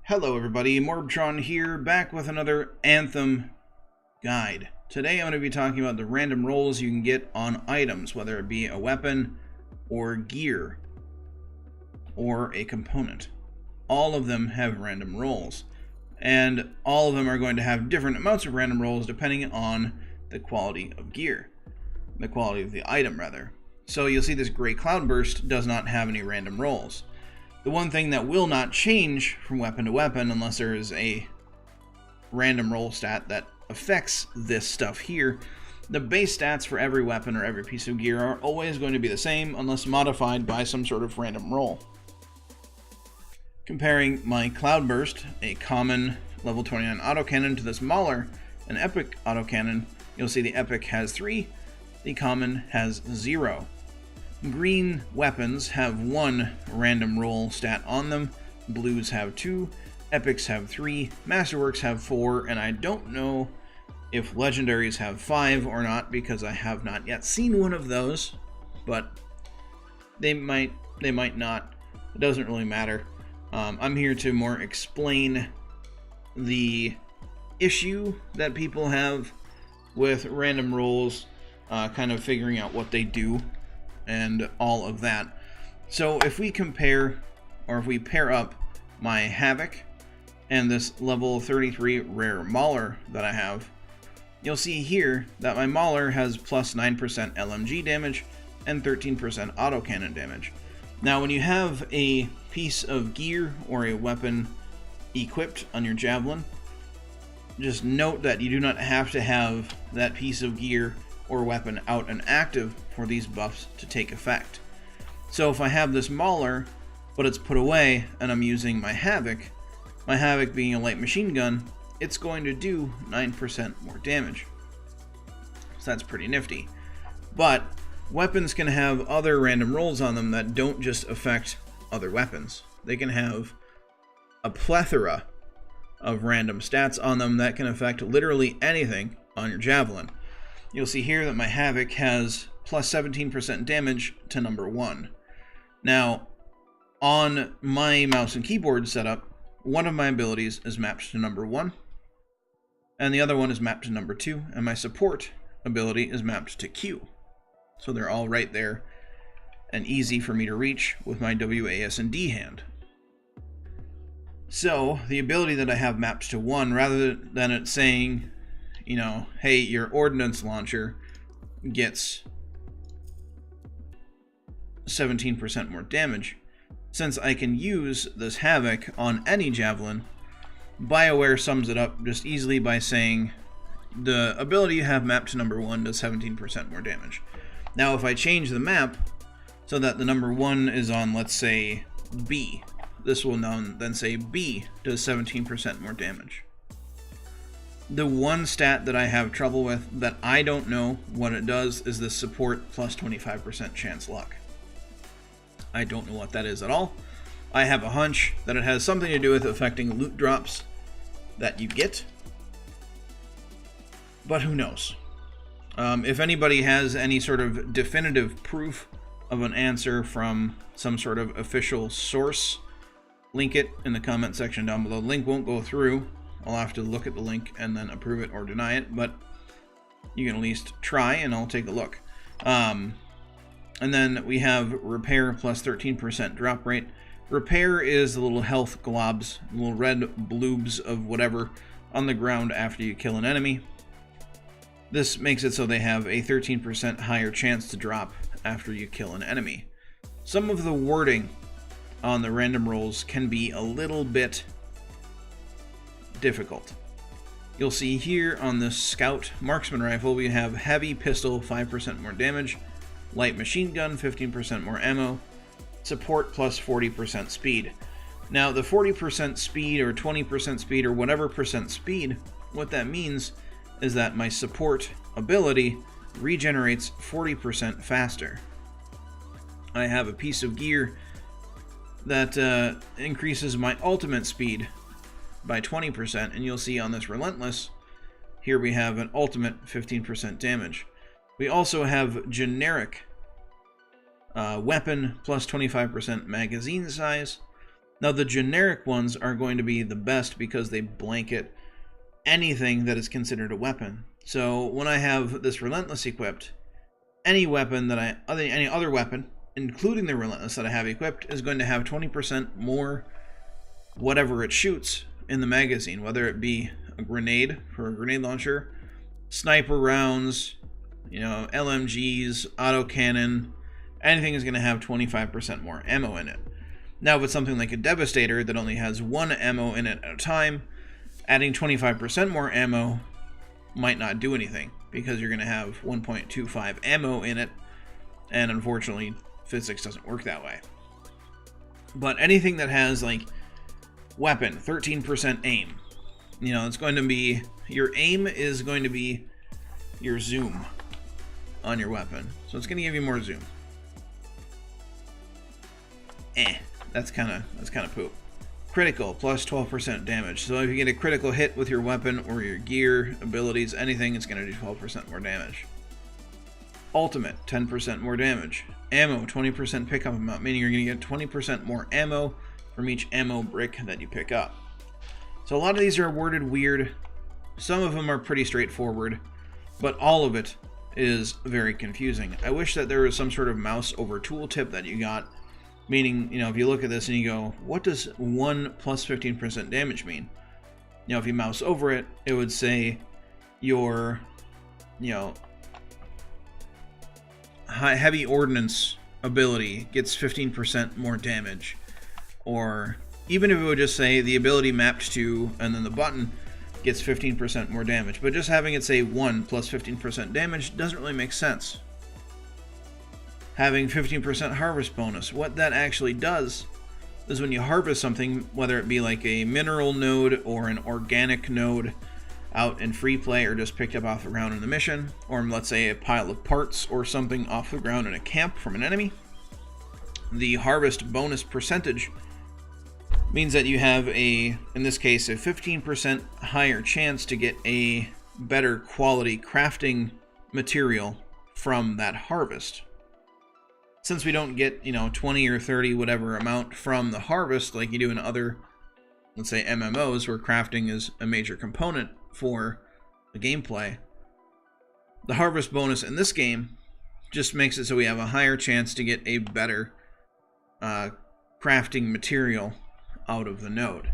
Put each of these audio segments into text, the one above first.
Hello everybody, MorbTron here, back with another Anthem guide. Today I'm going to be talking about the random rolls you can get on items, whether it be a weapon or gear or a component. All of them have random rolls, and all of them are going to have different amounts of random rolls depending on the quality of gear. The quality of the item, rather. So you'll see this Gray Cloudburst does not have any random rolls. The one thing that will not change from weapon to weapon unless there is a random roll stat that affects this stuff here, the base stats for every weapon or every piece of gear are always going to be the same unless modified by some sort of random roll. Comparing my Cloudburst, a common level 29 autocannon, to this Mauler, an epic autocannon, you'll see the epic has 3, the common has 0. Green weapons have 1 random roll stat on them, blues have 2, epics have 3, masterworks have 4, and I don't know if legendaries have 5 or not because I have not yet seen one of those, but they might not. It doesn't really matter. I'm here to more explain the issue that people have with random rolls, kind of figuring out what they do and all of that. So if we compare, or if we pair up my Havoc and this level 33 rare Mauler that I have, you'll see here that my Mauler has plus 9% LMG damage and 13% autocannon damage. Now when you have a piece of gear or a weapon equipped on your Javelin, just note that you do not have to have that piece of gear or weapon out and active for these buffs to take effect. So if I have this Mauler, but it's put away and I'm using my Havoc being a light machine gun, it's going to do 9% more damage. So that's pretty nifty. But weapons can have other random rolls on them that don't just affect other weapons. They can have a plethora of random stats on them that can affect literally anything on your Javelin. You'll see here that my Havoc has plus 17% damage to number 1. Now, on my mouse and keyboard setup, one of my abilities is mapped to number 1, and the other one is mapped to number 2, and my support ability is mapped to Q. So they're all right there and easy for me to reach with my WASD hand. So, the ability that I have mapped to 1, rather than it saying, you know, hey, your ordnance launcher gets 17% more damage. Since I can use this Havoc on any Javelin, Bioware sums it up just easily by saying the ability you have mapped to number 1 does 17% more damage. Now if I change the map so that the number 1 is on, let's say, B, this will then say B does 17% more damage. The one stat that I have trouble with that I don't know what it does is the support plus 25% chance luck. I don't know what that is at all. I have a hunch that it has something to do with affecting loot drops that you get, but who knows? If anybody has any sort of definitive proof of an answer from some sort of official source, link it in the comment section down below. The link won't go through. I'll have to look at the link and then approve it or deny it, but you can at least try and I'll take a look. And then we have Repair plus 13% drop rate. Repair is the little health globs, little red bloobs of whatever on the ground after you kill an enemy. This makes it so they have a 13% higher chance to drop after you kill an enemy. Some of the wording on the random rolls can be a little bit difficult. You'll see here on this Scout Marksman rifle we have heavy pistol 5% more damage, light machine gun 15% more ammo, support plus 40% speed. Now the 40% speed or 20% speed or whatever percent speed, what that means is that my support ability regenerates 40% faster. I have a piece of gear that increases my ultimate speed by 20%, and you'll see on this Relentless, here we have an ultimate 15% damage. We also have generic weapon plus 25% magazine size, Now, the generic ones are going to be the best because they blanket anything that is considered a weapon. So when I have this Relentless equipped, any weapon that any other weapon, including the Relentless that I have equipped, is going to have 20% more whatever it shoots in the magazine, whether it be a grenade for a grenade launcher, sniper rounds, LMGs, autocannon, anything is going to have 25% more ammo in it. Now, if it's something like a Devastator that only has one ammo in it at a time, adding 25% more ammo might not do anything, because you're going to have 1.25 ammo in it, and unfortunately, physics doesn't work that way. But anything that has, like, weapon, 13% aim, it's going to be, your aim is going to be your zoom on your weapon. So it's going to give you more zoom. That's kind of poop. Critical, plus 12% damage. So if you get a critical hit with your weapon or your gear, abilities, anything, it's going to do 12% more damage. Ultimate, 10% more damage. Ammo, 20% pickup amount, meaning you're going to get 20% more ammo from each ammo brick that you pick up. So a lot of these are worded weird. Some of them are pretty straightforward, but all of it is very confusing. I wish that there was some sort of mouse over tooltip that you got. Meaning, if you look at this and you go, what does 1 plus 15% damage mean? If you mouse over it, it would say your, heavy ordnance ability gets 15% more damage. Or even if it would just say the ability mapped to, and then the button gets 15% more damage. But just having it say 1 plus 15% damage doesn't really make sense. Having 15% harvest bonus. What that actually does is when you harvest something, whether it be like a mineral node or an organic node out in free play or just picked up off the ground in the mission, or let's say a pile of parts or something off the ground in a camp from an enemy, the harvest bonus percentage means that you have in this case, a 15% higher chance to get a better quality crafting material from that harvest. Since we don't get, 20 or 30 whatever amount from the harvest like you do in other, let's say, MMOs where crafting is a major component for the gameplay, the harvest bonus in this game just makes it so we have a higher chance to get a better crafting material out of the node.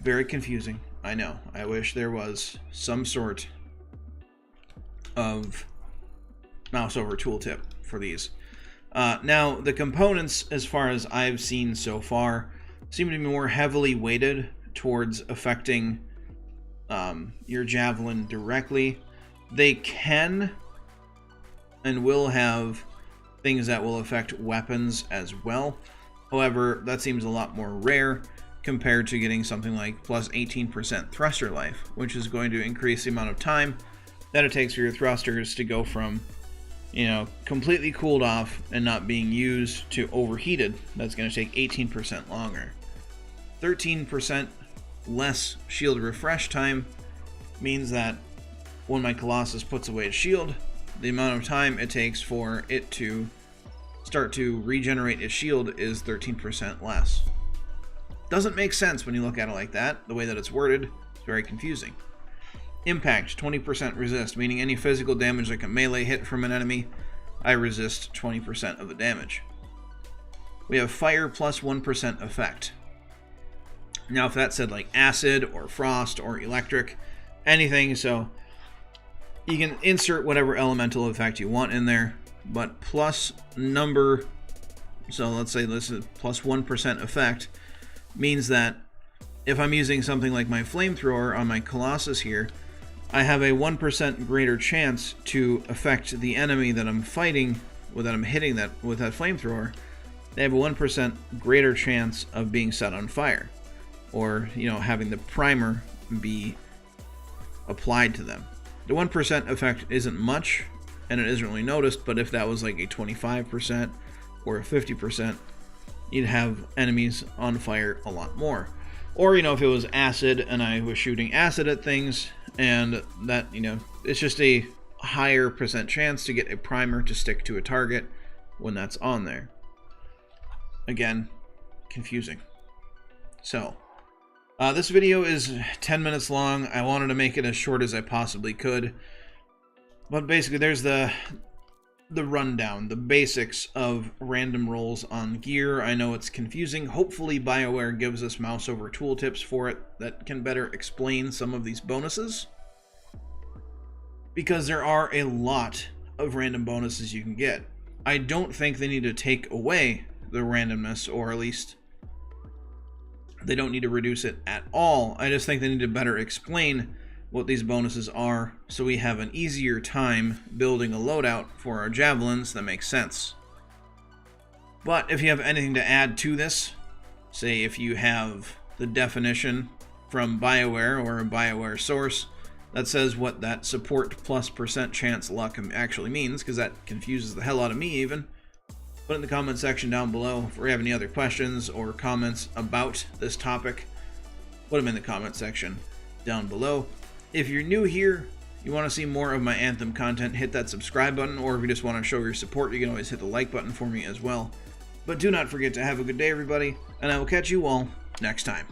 Very confusing, I know. I wish there was some sort of mouse over tooltip for these. Now, the components, as far as I've seen so far, seem to be more heavily weighted towards affecting your javelin directly. They can and will have things that will affect weapons as well. However, that seems a lot more rare compared to getting something like plus 18% thruster life, which is going to increase the amount of time that it takes for your thrusters to go from completely cooled off and not being used to overheated. That's going to take 18% longer. 13% less shield refresh time means that when my Colossus puts away its shield, the amount of time it takes for it to start to regenerate its shield is 13% less. Doesn't make sense when you look at it like that. The way that it's worded is very confusing. Impact, 20% resist, meaning any physical damage like a melee hit from an enemy, I resist 20% of the damage. We have fire plus 1% effect. Now, if that said like acid or frost or electric, anything, so you can insert whatever elemental effect you want in there, but plus number, so let's say this is plus 1% effect, means that if I'm using something like my flamethrower on my Colossus here, I have a 1% greater chance to affect the enemy that I'm fighting, that I'm hitting with that flamethrower. They have a 1% greater chance of being set on fire, or having the primer be applied to them. The 1% effect isn't much, and it isn't really noticed, but if that was like a 25% or a 50%, you'd have enemies on fire a lot more. Or, if it was acid and I was shooting acid at things, and that, it's just a higher percent chance to get a primer to stick to a target when that's on there. Again, confusing. So, this video is 10 minutes long. I wanted to make it as short as I possibly could. But basically, there's the rundown, the basics of random rolls on gear. I know it's confusing. Hopefully, Bioware gives us mouse over tooltips for it that can better explain some of these bonuses. Because there are a lot of random bonuses you can get. I don't think they need to take away the randomness, or at least they don't need to reduce it at all. I just think they need to better explain what these bonuses are so we have an easier time building a loadout for our javelins that makes sense. But if you have anything to add to this, say if you have the definition from Bioware or a Bioware source that says what that support plus % chance luck actually means, because that confuses the hell out of me even, put in the comment section down below. If we have any other questions or comments about this topic, put them in the comment section down below. If you're new here, you want to see more of my Anthem content, hit that subscribe button, or if you just want to show your support, you can always hit the like button for me as well. But do not forget to have a good day, everybody, and I will catch you all next time.